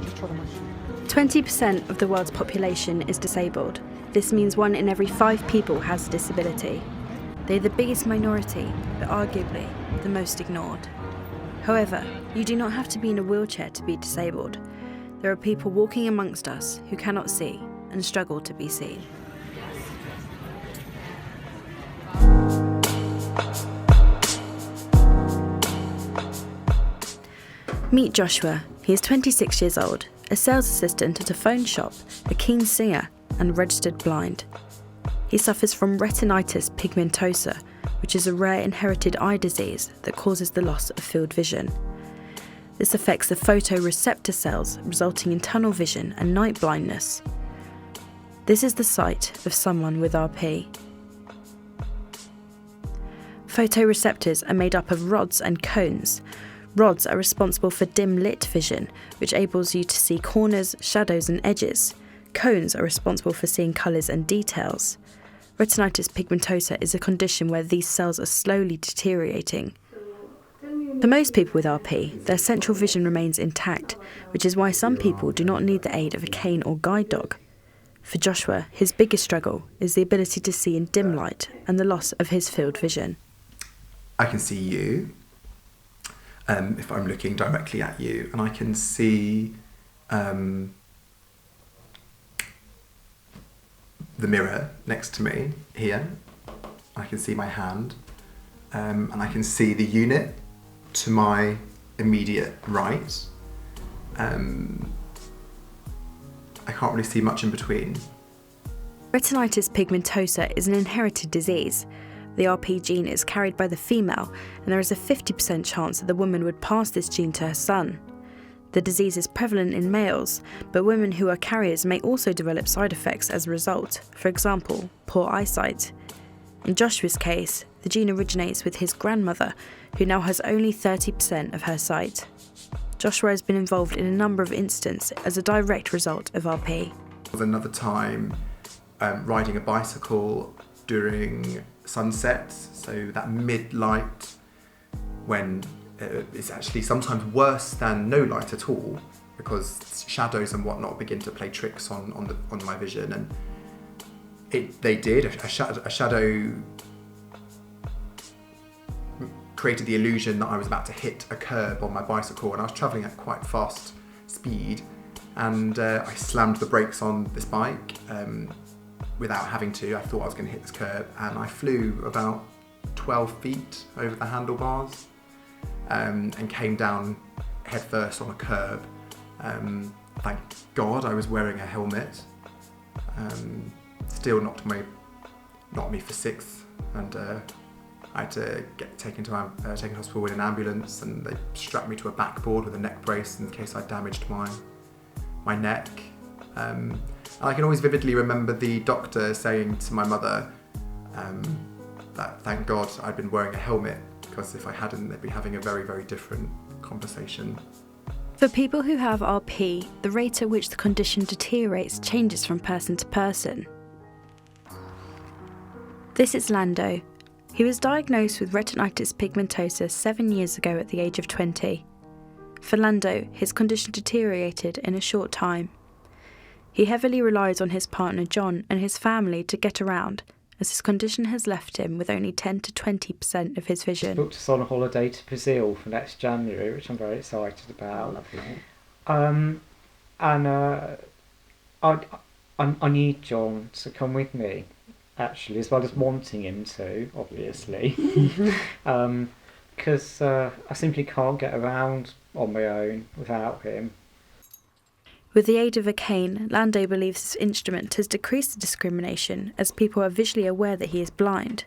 20% of the world's population is disabled. This means 1 in every 5 people has a disability. They're the biggest minority, but arguably the most ignored. However, you do not have to be in a wheelchair to be disabled. There are people walking amongst us who cannot see and struggle to be seen. Meet Joshua. He is 26 years old, a sales assistant at a phone shop, a keen singer, and registered blind. He suffers from retinitis pigmentosa, which is a rare inherited eye disease that causes the loss of field vision. This affects the photoreceptor cells, resulting in tunnel vision and night blindness. This is the sight of someone with RP. Photoreceptors are made up of rods and cones. Rods are responsible for dim lit vision, which enables you to see corners, shadows and edges. Cones are responsible for seeing colours and details. Retinitis pigmentosa is a condition where these cells are slowly deteriorating. For most people with RP, their central vision remains intact, which is why some people do not need the aid of a cane or guide dog. For Joshua, his biggest struggle is the ability to see in dim light and the loss of his field vision. I can see you if I'm looking directly at you, and I can see the mirror next to me here. I can see my hand, and I can see the unit to my immediate right. I can't really see much in between. Retinitis pigmentosa is an inherited disease. The RP gene is carried by the female, and there is a 50% chance that the woman would pass this gene to her son. The disease is prevalent in males, but women who are carriers may also develop side effects as a result, for example, poor eyesight. In Joshua's case, the gene originates with his grandmother, who now has only 30% of her sight. Joshua has been involved in a number of incidents as a direct result of RP. There was another time riding a bicycle during sunset, so that mid-light, when it's actually sometimes worse than no light at all, because shadows and whatnot begin to play tricks on my vision, and a shadow created the illusion that I was about to hit a curb on my bicycle, and I was travelling at quite fast speed, and I slammed the brakes on this bike without having to. I thought I was going to hit this curb, and I flew about 12 feet over the handlebars and came down headfirst on a curb. Thank God I was wearing a helmet. Still knocked me for 6, and I had to get taken to hospital with an ambulance, and they strapped me to a backboard with a neck brace in case I damaged my neck. And I can always vividly remember the doctor saying to my mother that thank God I'd been wearing a helmet, because if I hadn't, they'd be having a very, very different conversation. For people who have RP, the rate at which the condition deteriorates changes from person to person. This is Lando. He was diagnosed with retinitis pigmentosa 7 years ago at the age of 20. For Lando, his condition deteriorated in a short time. He heavily relies on his partner John and his family to get around, as his condition has left him with only 10 to 20% of his vision. Booked us on a holiday to Brazil for next January, which I'm very excited about. Lovely. I need John to come with me, actually, as well as wanting him to, obviously, because I simply can't get around on my own without him. With the aid of a cane, Lando believes this instrument has decreased the discrimination, as people are visually aware that he is blind.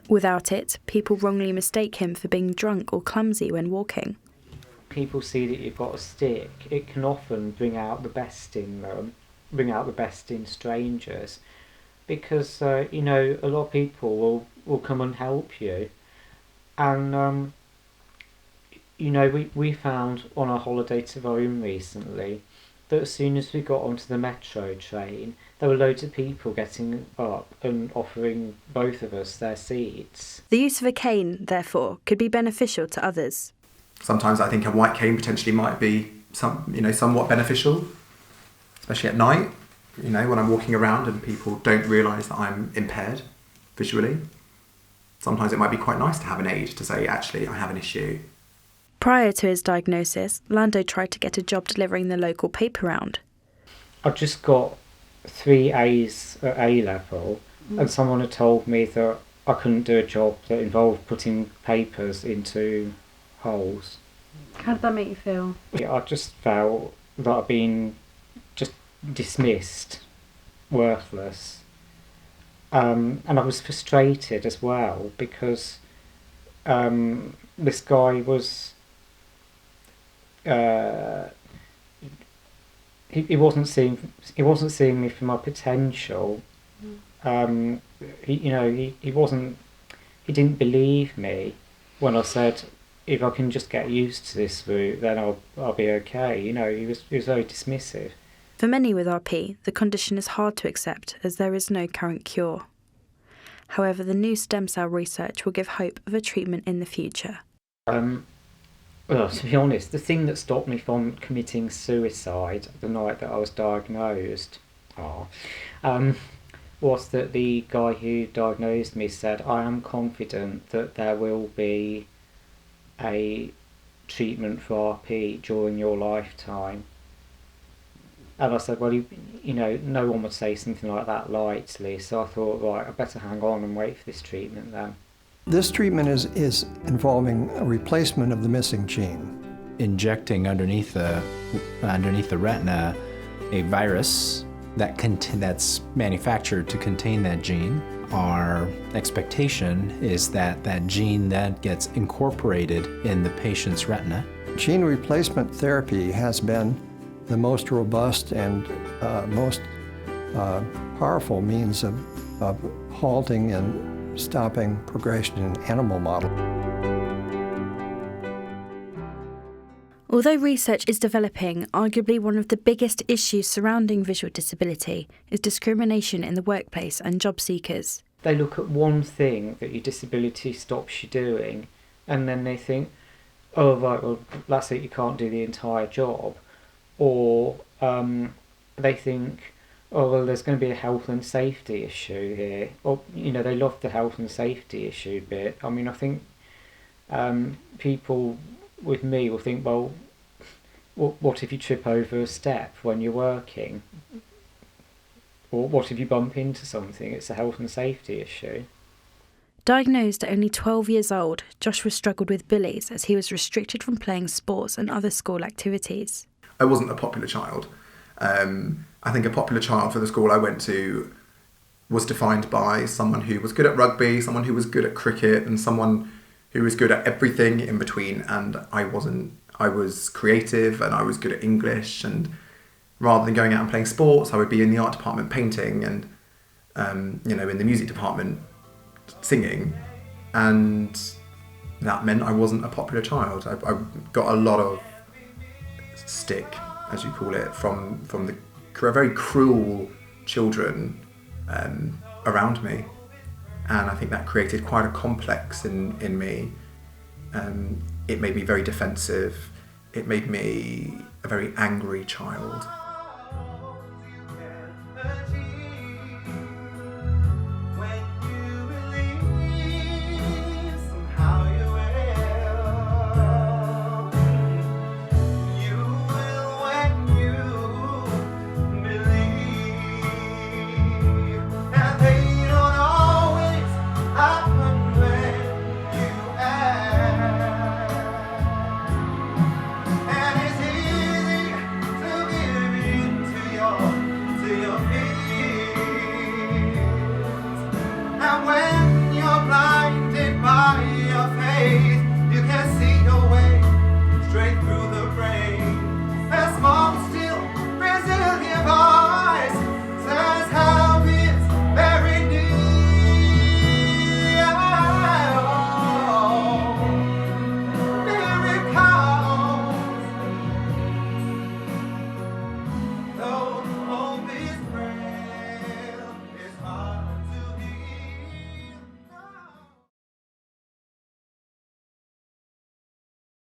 Without it, people wrongly mistake him for being drunk or clumsy when walking. People see that you've got a stick. It can often bring out the best in them, bring out the best in strangers, because a lot of people will come and help you, and we found on our holiday to Rome recently that as soon as we got onto the metro train, there were loads of people getting up and offering both of us their seats. The use of a cane, therefore, could be beneficial to others. Sometimes I think a white cane potentially might be somewhat beneficial, especially at night, when I'm walking around and people don't realise that I'm impaired visually. Sometimes it might be quite nice to have an aid to say, actually, I have an issue. Prior to his diagnosis, Lando tried to get a job delivering the local paper round. I just got 3 A's at A level, and someone had told me that I couldn't do a job that involved putting papers into holes. How did that make you feel? I just felt that I'd been just dismissed, worthless. And I was frustrated as well because this guy was he wasn't seeing me for my potential. He didn't believe me when I said, if I can just get used to this route, then I'll be okay. He was very dismissive. For many with RP, the condition is hard to accept as there is no current cure. However, the new stem cell research will give hope of a treatment in the future. Well, to be honest, the thing that stopped me from committing suicide the night that I was diagnosed was that the guy who diagnosed me said, I am confident that there will be a treatment for RP during your lifetime. And I said, well, no one would say something like that lightly, so I thought, right, I better hang on and wait for this treatment then. This treatment is involving a replacement of the missing gene. Injecting underneath the retina a virus that's manufactured to contain that gene. Our expectation is that that gene then gets incorporated in the patient's retina. Gene replacement therapy has been the most robust and most powerful means of halting and stopping progression in animal models. Although research is developing, arguably one of the biggest issues surrounding visual disability is discrimination in the workplace and job seekers. They look at one thing that your disability stops you doing, and then they think, oh, right, well, that's it, you can't do the entire job. Or they think, oh, well, there's going to be a health and safety issue here. Or, they love the health and safety issue bit. I mean, I think people with me will think, well, what if you trip over a step when you're working? Or what if you bump into something? It's a health and safety issue. Diagnosed at only 12 years old, Joshua struggled with bullies as he was restricted from playing sports and other school activities. I wasn't a popular child. I think a popular child for the school I went to was defined by someone who was good at rugby, someone who was good at cricket, and someone who was good at everything in between. And I wasn't. I was creative and I was good at English, and rather than going out and playing sports, I would be in the art department painting and, in the music department singing. And that meant I wasn't a popular child. I got a lot of stick, as you call it, from the very cruel children around me. And I think that created quite a complex in me. It made me very defensive. It made me a very angry child.